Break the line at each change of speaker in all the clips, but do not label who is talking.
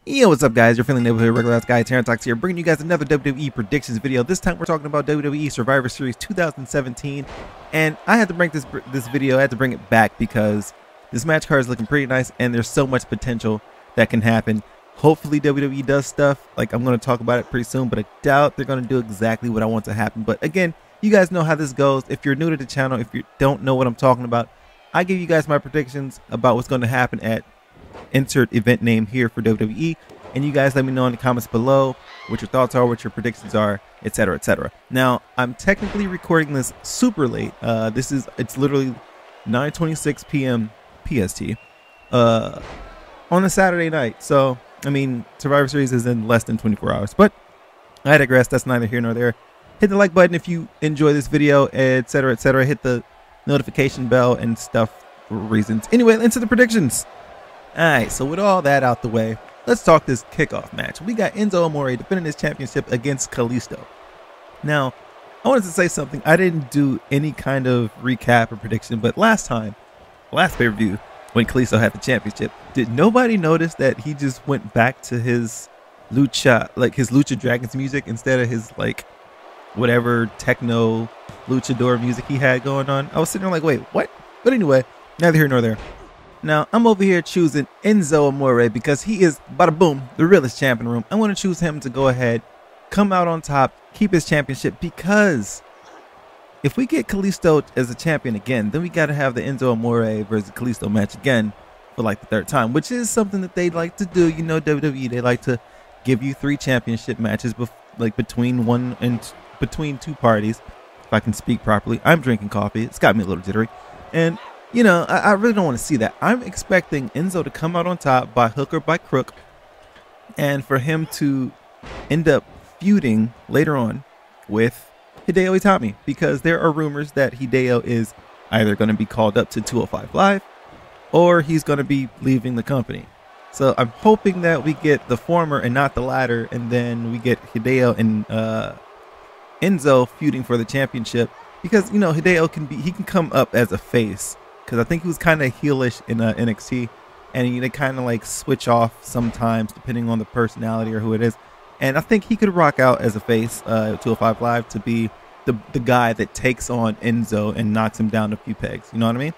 Yo, what's up, guys? You're feeling neighborhood regular ass guy TTarantox here, bringing you guys another WWE predictions video. This time we're talking about WWE Survivor Series 2017, and I had to bring this video. I had to bring it back because this match card is looking pretty nice, and there's so much potential that can happen. Hopefully WWE does stuff like I'm going to talk about it pretty soon, but I doubt they're going to do exactly what I want to happen. But again, you guys know how this goes. If you're new to the channel, if you don't know what I'm talking about, I give you guys my predictions about what's going to happen at insert event name here for WWE, and you guys let me know in the comments below what your thoughts are, what your predictions are, etc, etc. Now, I'm technically recording this super late. It's literally 9:26 p.m. PST on a Saturday night. So I mean, Survivor Series is in less than 24 hours, but I digress. That's neither here nor there. Hit the like button if you enjoy this video, etc, etc. Hit the notification bell and stuff for reasons. Anyway, into the predictions. Alright, so with all that out the way, let's talk this kickoff match. We got Enzo Amore defending his championship against Kalisto. Now, I wanted to say something. I didn't do any kind of recap or prediction, but last pay-per-view, when Kalisto had the championship, did nobody notice that he just went back to his Lucha Dragons music instead of his, whatever techno luchador music he had going on? I was sitting there like, wait, what? But anyway, neither here nor there. Now, I'm over here choosing Enzo Amore because he is, bada boom, the realest champ in the room. I want to choose him to go ahead, come out on top, keep his championship, because if we get Kalisto as a champion again, then we got to have the Enzo Amore versus Kalisto match again for like the third time, which is something that they like to do. You know, WWE, they like to give you 3 championship matches between two parties. If I can speak properly. I'm drinking coffee. It's got me a little jittery. And you know, I really don't want to see that. I'm expecting Enzo to come out on top by hook or by crook, and for him to end up feuding later on with Hideo Itami, because there are rumors that Hideo is either going to be called up to 205 Live or he's going to be leaving the company. So I'm hoping that we get the former and not the latter, and then we get Hideo and Enzo feuding for the championship, because you know Hideo can come up as a face. Because I think he was kind of heelish in NXT, and they kind of like switch off sometimes depending on the personality or who it is. And I think he could rock out as a face 205 Live to be the guy that takes on Enzo and knocks him down a few pegs. You know what I mean?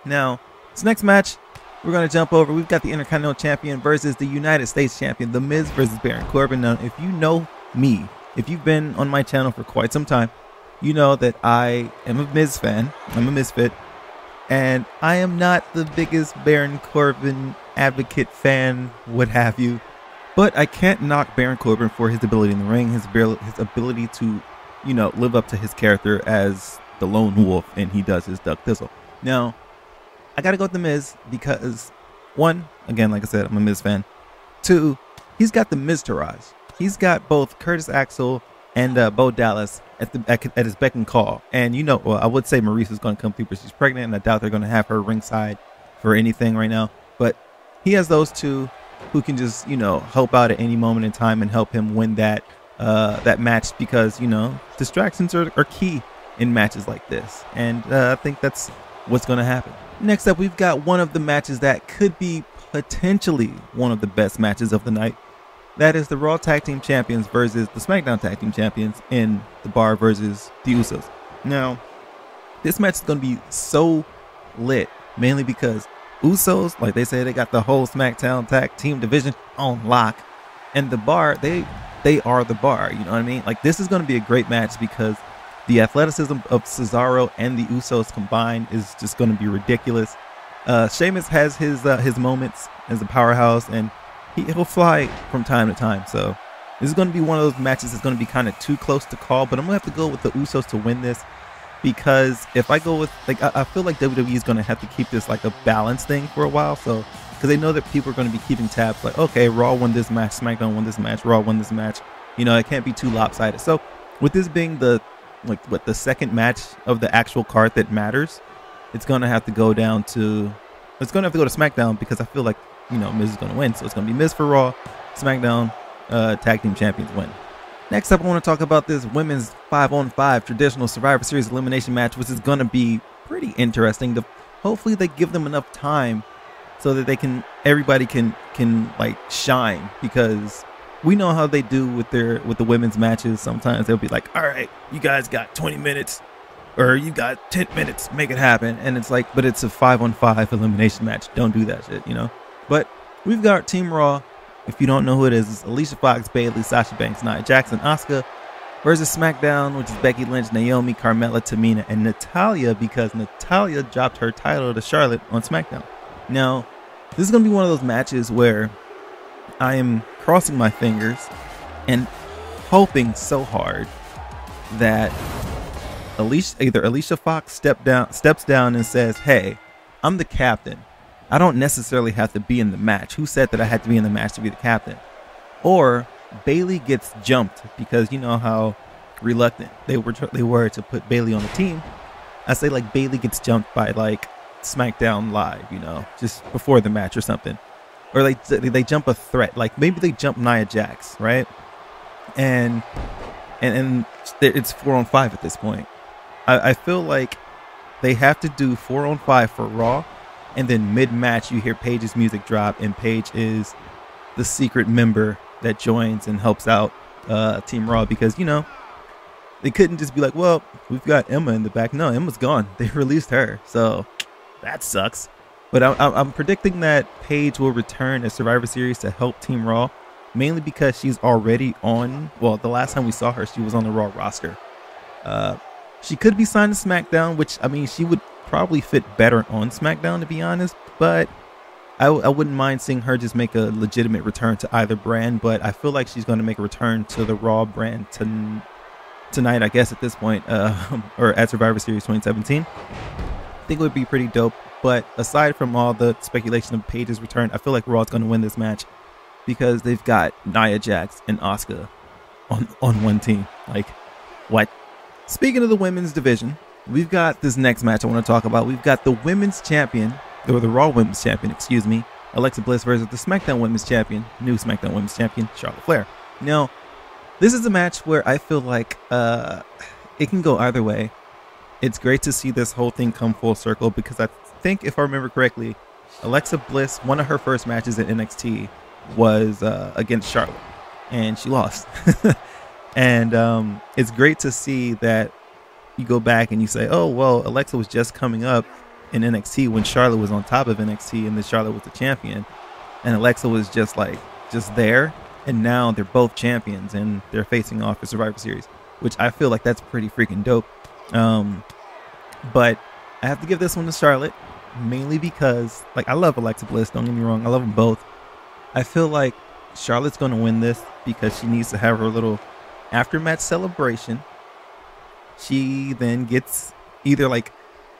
Now, this next match, we're going to jump over. We've got the Intercontinental Champion versus the United States Champion, The Miz versus Baron Corbin. Now, if you know me, if you've been on my channel for quite some time, you know that I am a Miz fan. I'm a Misfit. And I am not the biggest Baron Corbin advocate fan, what have you. But I can't knock Baron Corbin for his ability in the ring, his ability to, you know, live up to his character as the lone wolf, and he does his Duck Thistle. Now, I got to go with The Miz because, 1, again, like I said, I'm a Miz fan. 2, he's got the Miztourage. He's got both Curtis Axel and Bo Dallas at his beck and call. And you know, well, I would say Maurice is going to come through, but she's pregnant, and I doubt they're going to have her ringside for anything right now. But he has those two who can just, you know, help out at any moment in time and help him win that match, because, you know, distractions are key in matches like this. And I think that's what's going to happen. Next up, we've got one of the matches that could be potentially one of the best matches of the night. That is the Raw Tag Team Champions versus the Smackdown Tag Team Champions in the Bar versus the Usos. Now, this match is going to be so lit, mainly because Usos, like they say, they got the whole Smackdown Tag Team division on lock. And the Bar, they are the Bar, you know what I mean? Like, this is going to be a great match because the athleticism of Cesaro and the Usos combined is just going to be ridiculous. Sheamus has his moments as a powerhouse, and he'll fly from time to time. So this is going to be one of those matches that's going to be kind of too close to call, but I'm going to have to go with the Usos to win this, because if I go with, I feel like WWE is going to have to keep this like a balance thing for a while. So, because they know that people are going to be keeping tabs, like, okay, Raw won this match, SmackDown won this match, Raw won this match. You know, it can't be too lopsided. So with this being the second match of the actual card that matters, it's going to have to go down to, it's going to have to go to SmackDown, because I feel like, you know, Miz is going to win. So it's going to be Miz for Raw, SmackDown, Tag Team Champions win. Next up, I want to talk about this women's 5-on-5 traditional Survivor Series elimination match, which is going to be pretty interesting. Hopefully they give them enough time so that they can everybody can like shine, because we know how they do with the women's matches. Sometimes they'll be like, all right, you guys got 20 minutes or you got 10 minutes, make it happen. And it's like, but it's a 5-on-5 elimination match. Don't do that shit, you know? But we've got Team Raw. If you don't know who it is, it's Alicia Fox, Bayley, Sasha Banks, Nia Jax, Asuka versus SmackDown, which is Becky Lynch, Naomi, Carmella, Tamina, and Natalya, because Natalya dropped her title to Charlotte on SmackDown. Now, this is going to be one of those matches where I am crossing my fingers and hoping so hard that Alicia Fox steps down and says, hey, I'm the captain. I don't necessarily have to be in the match. Who said that I had to be in the match to be the captain? Or Bayley gets jumped, because you know how reluctant they were to put Bayley on the team. I say like Bayley gets jumped by like SmackDown Live, you know, just before the match or something. Or like they jump a threat, like maybe they jump Nia Jax, right? And it's 4-on-5 at this point. I feel like they have to do 4-on-5 for Raw, and then mid-match you hear Paige's music drop, and Paige is the secret member that joins and helps out Team Raw, because, you know, they couldn't just be like, well, we've got Emma in the back. No, Emma's gone. They released her, so that sucks. But I'm predicting that Paige will return at Survivor Series to help Team Raw, mainly because she's already on, well, the last time we saw her, she was on the Raw roster. She could be signed to SmackDown, which, I mean, she would probably fit better on SmackDown, to be honest, but I wouldn't mind seeing her just make a legitimate return to either brand. But I feel like she's going to make a return to the Raw brand tonight, I guess, at this point, or at Survivor Series 2017. I think it would be pretty dope. But aside from all the speculation of Paige's return, I feel like Raw's going to win this match, because they've got Nia Jax and Asuka on one team. Like, what? Speaking of the women's division, we've got this next match I want to talk about. We've got the women's champion, or the Raw women's champion, excuse me, Alexa Bliss versus the SmackDown women's champion, new SmackDown women's champion, Charlotte Flair. Now, this is a match where I feel like it can go either way. It's great to see this whole thing come full circle, because I think, if I remember correctly, Alexa Bliss, one of her first matches at NXT was against Charlotte, and she lost. And it's great to see that you go back and you say, oh, well, Alexa was just coming up in NXT when Charlotte was on top of NXT, and then Charlotte was the champion, and Alexa was just there, and now they're both champions and they're facing off for Survivor Series, which I feel like that's pretty freaking dope. But I have to give this one to Charlotte, mainly because, like, I love Alexa Bliss, don't get me wrong, I love them both. I feel like Charlotte's going to win this because she needs to have her little after-match celebration. She then gets either, like,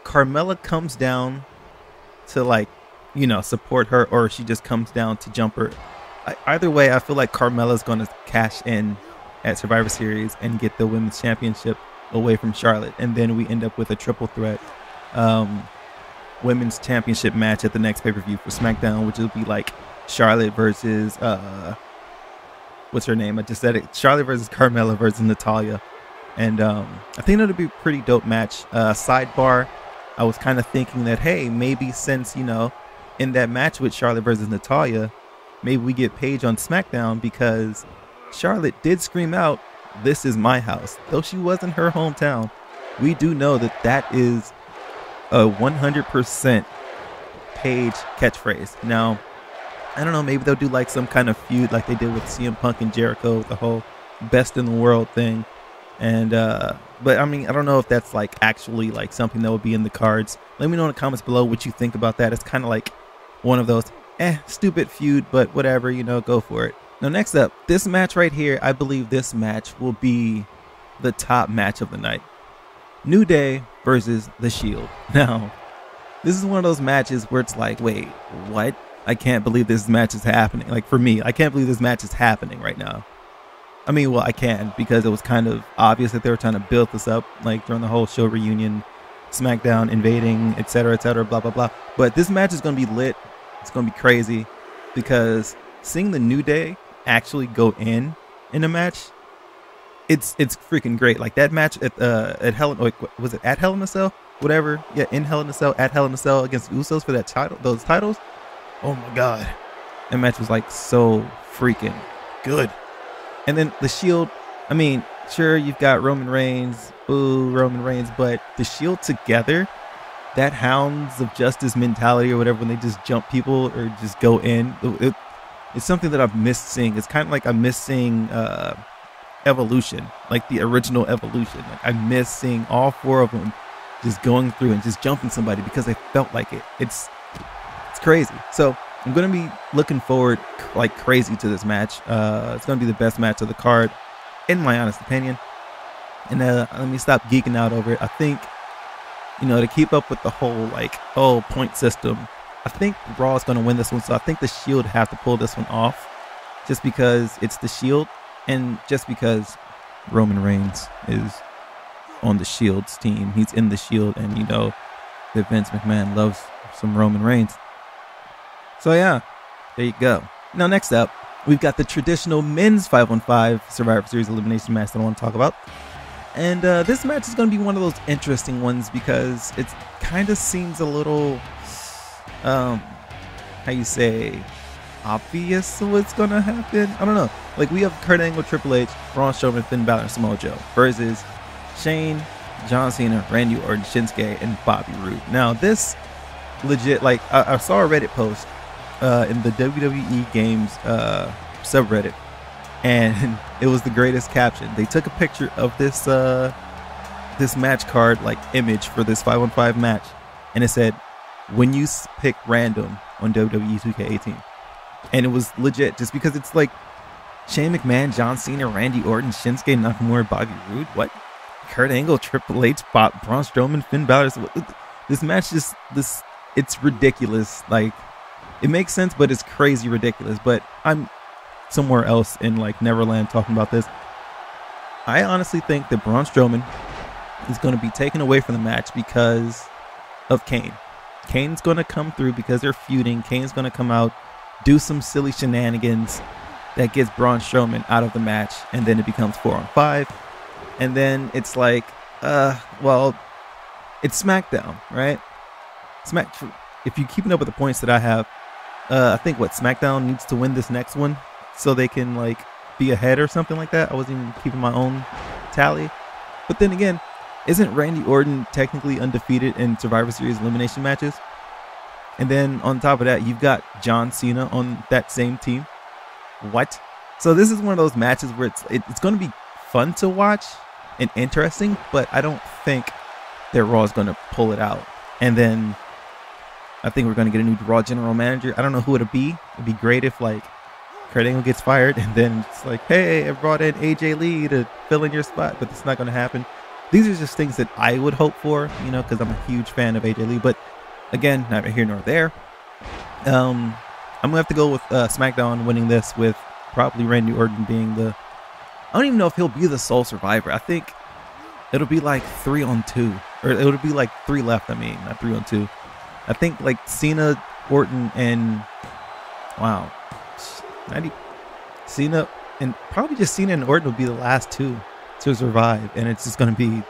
Carmella comes down to, like, you know, support her, or she just comes down to jump her. Either way, I feel like Carmella's going to cash in at Survivor Series and get the women's championship away from Charlotte, and then we end up with a triple threat women's championship match at the next pay-per-view for SmackDown, which will be like Charlotte versus what's her name? I just said it. Charlotte versus Carmella versus Natalya. And I think that'll be a pretty dope match. Sidebar, I was kind of thinking that, hey, maybe since, you know, in that match with Charlotte versus Natalya, maybe we get Paige on SmackDown, because Charlotte did scream out, "This is my house." Though she was in her hometown, we do know that that is a 100% Paige catchphrase. Now, I don't know, maybe they'll do like some kind of feud like they did with CM Punk and Jericho, the whole best in the world thing. And but I mean, I don't know if that's like actually like something that will be in the cards. Let me know in the comments below what you think about that. It's kind of like one of those stupid feud, but whatever, you know, go for it. Now, next up, this match right here, I believe this match will be the top match of the night. New Day versus The Shield. Now, this is one of those matches where it's like, wait, what? I can't believe this match is happening. Like, for me, I can't believe this match is happening right now. I mean, well, I can, because it was kind of obvious that they were trying to build this up, like, during the whole show reunion, SmackDown invading, etc., blah, blah, blah. But this match is going to be lit. It's going to be crazy, because seeing the New Day actually go in a match, it's freaking great. Like, that match at was it at Hell in a Cell? Whatever. Yeah, in Hell in a Cell, at Hell in a Cell against the Usos for that title, those titles. Oh my God. That match was like so freaking good. And then the Shield, I mean, sure, you've got Roman Reigns, Roman Reigns, but the Shield together, that Hounds of Justice mentality or whatever, when they just jump people or just go in, it's something that I've missed seeing. It's kind of like I'm missing Evolution, like the original Evolution. Like I miss seeing all 4 of them just going through and just jumping somebody because they felt like it. It's crazy. So I'm going to be looking forward like crazy to this match. It's going to be the best match of the card, in my honest opinion. And let me stop geeking out over it. I think, to keep up with the whole like, point system, I think Raw is going to win this one. So I think the Shield have to pull this one off just because it's the Shield and just because Roman Reigns is on the Shield's team. He's in the Shield, and that Vince McMahon loves some Roman Reigns. So yeah, there you go. Now next up, we've got the traditional men's 5-on-5 Survivor Series elimination match that I want to talk about. And this match is going to be one of those interesting ones because it kind of seems a little, obvious what's going to happen. I don't know. Like we have Kurt Angle, Triple H, Braun Strowman, Finn Balor, and Samoa Joe versus Shane, John Cena, Randy Orton, Shinsuke, and Bobby Roode. Now this legit, like I saw a Reddit post in the WWE Games subreddit, and it was the greatest caption. They took a picture of this this match card like image for this 5-on-5 match, and it said, "When you pick random on WWE 2K18," and it was legit just because it's like Shane McMahon, John Cena, Randy Orton, Shinsuke Nakamura, Bobby Roode. What? Kurt Angle, Triple H, Braun Strowman, Finn Balor. This match it's ridiculous. Like it makes sense, but it's crazy ridiculous. But I'm somewhere else in like Neverland talking about this. I honestly think that Braun Strowman is going to be taken away from the match because of Kane. Kane's going to come through because they're feuding. Kane's going to come out, do some silly shenanigans that gets Braun Strowman out of the match, and then it becomes 4-on-5. And then it's like, it's SmackDown, right? If you're keeping up with the points that I have, I think SmackDown needs to win this next one so they can like be ahead or something like that. I wasn't even keeping my own tally. But then again, isn't Randy Orton technically undefeated in Survivor Series elimination matches? And then on top of that, you've got John Cena on that same team. What? So this is one of those matches where it's going to be fun to watch and interesting, but I don't think that Raw is going to pull it out. And then I think we're going to get a new Raw general manager. I don't know who it'll be. It'd be great if like Kurt Angle gets fired and then it's like, hey, I brought in AJ Lee to fill in your spot, but it's not going to happen. These are just things that I would hope for, because I'm a huge fan of AJ Lee. But again, neither here nor there. I'm going to have to go with SmackDown winning this, with probably Randy Orton being I don't even know if he'll be the sole survivor. I think it'll be like 3-on-2, or it'll be like 3 left. I mean, not 3-on-2. I think like Cena, Orton, and Cena, and probably just Cena and Orton will be the last 2 to survive, and it's just going to be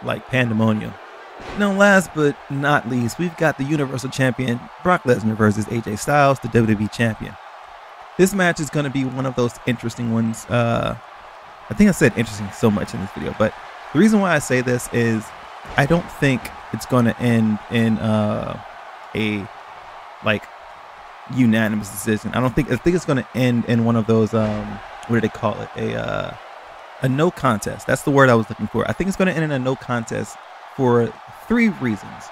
like pandemonium. Now, last but not least, we've got the Universal Champion Brock Lesnar versus AJ Styles, the WWE Champion. This match is going to be one of those interesting ones. I think I said interesting so much in this video, but the reason why I say this is I don't think it's going to end in a like unanimous decision. I think it's going to end in one of those what do they call it? A no contest. That's the word I was looking for. I think it's going to end in a no contest for 3 reasons.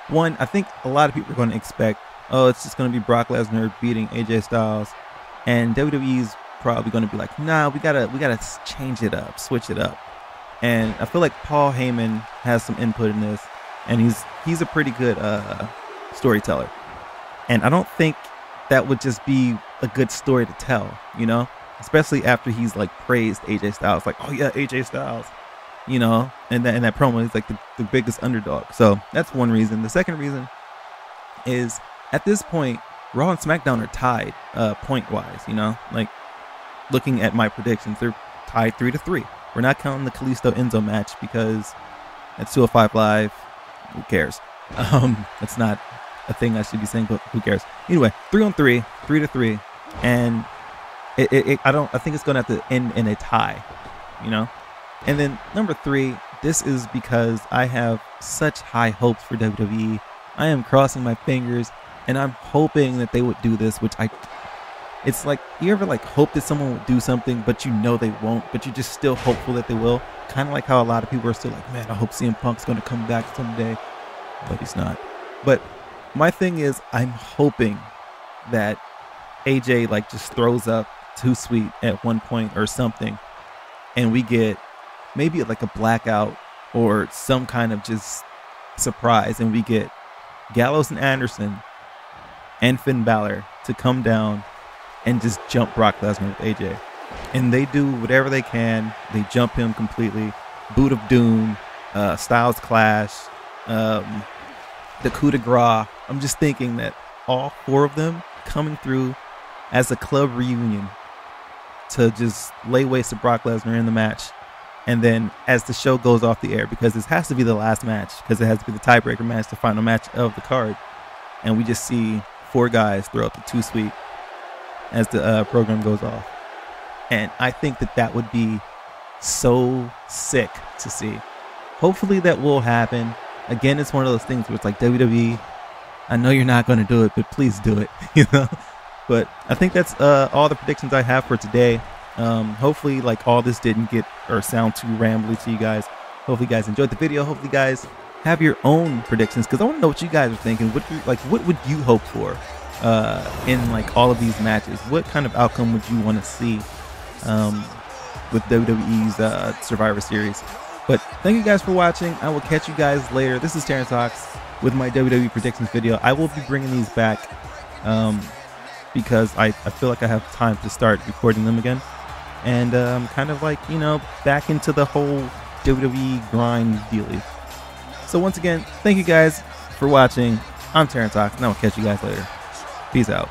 One, I think a lot of people are going to expect, it's just going to be Brock Lesnar beating AJ Styles, and WWE's probably going to be like, nah, we gotta change it up, switch it up. And I feel like Paul Heyman has some input in this, and he's a pretty good storyteller. And I don't think that would just be a good story to tell, especially after he's like praised AJ Styles, like, oh yeah, AJ Styles, and that promo is like the biggest underdog. So that's one reason. The second reason is at this point, Raw and SmackDown are tied point wise, like looking at my predictions, they're tied 3-3. We're not counting the Kalisto Enzo match because that's 205 Live. Who cares? That's not a thing I should be saying, but who cares? Anyway, 3-on-3, 3-3, and I think it's gonna have to end in a tie, you know. And then number 3, this is because I have such high hopes for WWE. I am crossing my fingers, and I'm hoping that they would do this, it's like, you ever like hope that someone would do something, but you know they won't, but you're just still hopeful that they will? Kind of like how a lot of people are still like, man, I hope CM Punk's going to come back someday, but he's not. But my thing is, I'm hoping that AJ like just throws up Too Sweet at one point or something, and we get maybe like a blackout or some kind of just surprise, and we get Gallows and Anderson and Finn Balor to come down and just jump Brock Lesnar with AJ. And they do whatever they can. They jump him completely. Boot of Doom, Styles Clash, the coup de grace. I'm just thinking that all 4 of them coming through as a club reunion to just lay waste to Brock Lesnar in the match. And then as the show goes off the air, because this has to be the last match, because it has to be the tiebreaker match, the final match of the card. And we just see 4 guys throw up the Too Sweet as the program goes off. And I think that would be so sick to see. Hopefully that will happen. Again, it's one of those things where it's like, WWE, I know you're not going to do it, but please do it. You know. But I think that's all the predictions I have for today. Hopefully, like, all this didn't get or sound too rambly to you guys. Hopefully you guys enjoyed the video. Hopefully you guys have your own predictions, because I want to know what you guys are thinking. What would you hope for in like all of these matches? What kind of outcome would you want to see with WWE's Survivor Series? But thank you guys for watching. I will catch you guys later. This is TTarantox with my WWE predictions video. I will be bringing these back because I feel like I have time to start recording them again, and kind of like, you know, back into the whole WWE grind dealy. So once again, thank you guys for watching. I'm TTarantox, and I will catch you guys later. Peace out.